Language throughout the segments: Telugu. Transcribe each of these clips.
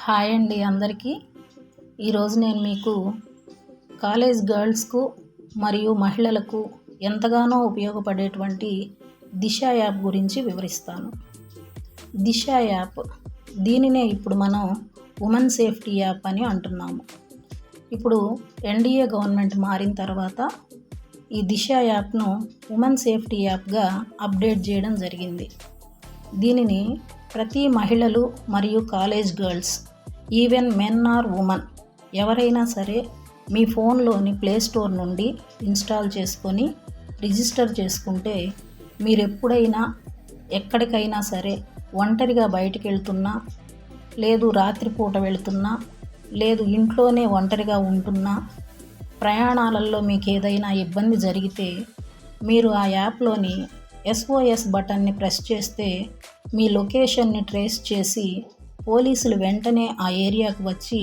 హాయ్ అండి అందరికీ. ఈరోజు నేను మీకు కాలేజ్ గర్ల్స్కు మరియు మహిళలకు ఎంతగానో ఉపయోగపడేటువంటి దిశ యాప్ గురించి వివరిస్తాను. దిశ యాప్, దీనినే ఇప్పుడు మనం ఉమెన్ సేఫ్టీ యాప్ అని అంటున్నాము. ఇప్పుడు ఎన్డీఏ గవర్నమెంట్ మారిన తర్వాత ఈ దిశ యాప్ను ఉమెన్ సేఫ్టీ యాప్గా అప్డేట్ చేయడం జరిగింది. దీనిని ప్రతి మహిళలు మరియు college girls, even men or women, ఎవరైనా సరే మీ ఫోన్లోని ప్లే స్టోర్ నుండి ఇన్స్టాల్ చేసుకొని రిజిస్టర్ చేసుకుంటే మీరు ఎప్పుడైనా ఎక్కడికైనా సరే ఒంటరిగా బయటికి వెళ్తున్నా, లేదు రాత్రిపూట వెళ్తున్నా, లేదు ఇంట్లోనే ఒంటరిగా ఉంటున్నా, ప్రయాణాలలో మీకు ఏదైనా ఇబ్బంది జరిగితే మీరు ఆ యాప్లోని SOS బటన్ని ప్రెస్ చేస్తే మీ లొకేషన్ని ట్రేస్ చేసి పోలీసులు వెంటనే ఆ ఏరియాకు వచ్చి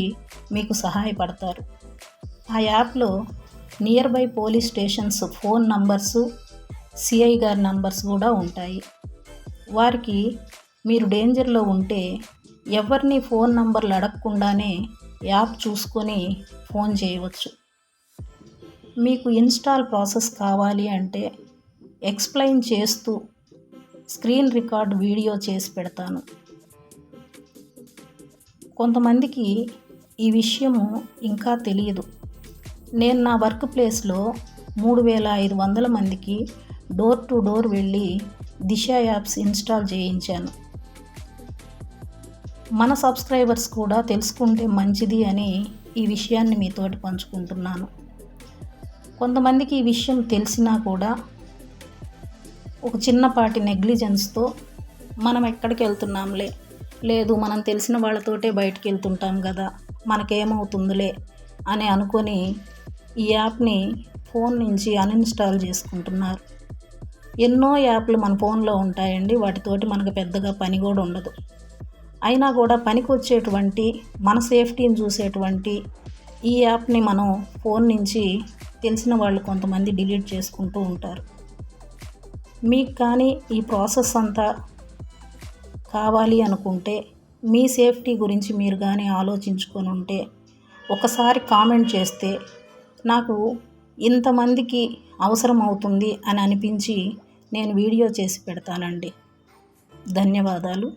మీకు సహాయపడతారు. ఆ యాప్లో near by police stations phone numbers, CI గారి నంబర్స్ కూడా ఉంటాయి. వారికి మీరు డేంజర్లో ఉంటే ఎవరిని ఫోన్ నంబర్లు అడగకుండానే యాప్ చూసుకొని ఫోన్ చేయవచ్చు. మీకు ఇన్స్టాల్ ప్రాసెస్ కావాలి అంటే ఎక్స్ప్లెయిన్ చేస్తూ స్క్రీన్ రికార్డ్ వీడియో చేసి పెడతాను. కొంతమందికి ఈ విషయము ఇంకా తెలియదు. నేను నా వర్క్ ప్లేస్లో 3500 మందికి డోర్ టు డోర్ వెళ్ళి దిశ యాప్స్ ఇన్స్టాల్ చేయించాను. మన సబ్స్క్రైబర్స్ కూడా తెలుసుకుంటే మంచిది అని ఈ విషయాన్ని మీతోటి పంచుకుంటున్నాను. కొంతమందికి ఈ విషయం తెలిసినా కూడా ఒక చిన్నపాటి నెగ్లిజెన్స్తో మనం ఎక్కడికి వెళ్తున్నాంలే, లేదు మనం తెలిసిన వాళ్ళతోటే బయటికి వెళ్తుంటాం కదా, మనకేమవుతుందిలే అని అనుకొని ఈ యాప్ని ఫోన్ నుంచి అన్ఇన్స్టాల్ చేసుకుంటున్నారు. ఎన్నో యాప్లు మన ఫోన్లో ఉంటాయండి, వాటితోటి మనకు పెద్దగా పని కూడా ఉండదు. అయినా కూడా పనికి వచ్చేటువంటి, మన సేఫ్టీని చూసేటువంటి ఈ యాప్ని మనం ఫోన్ నుంచి తెలిసిన వాళ్ళు కొంతమంది డిలీట్ చేసుకుంటూ ఉంటారు. మీకు కానీ ఈ ప్రాసెస్ అంతా కావాలి అనుకుంటే, మీ సేఫ్టీ గురించి మీరు కానీ ఆలోచించుకొని ఉంటే ఒకసారి కామెంట్ చేస్తే నాకు ఇంతమందికి అవసరం అవుతుంది అని అనిపించి నేను వీడియో చేసి పెడతానండి. ధన్యవాదాలు.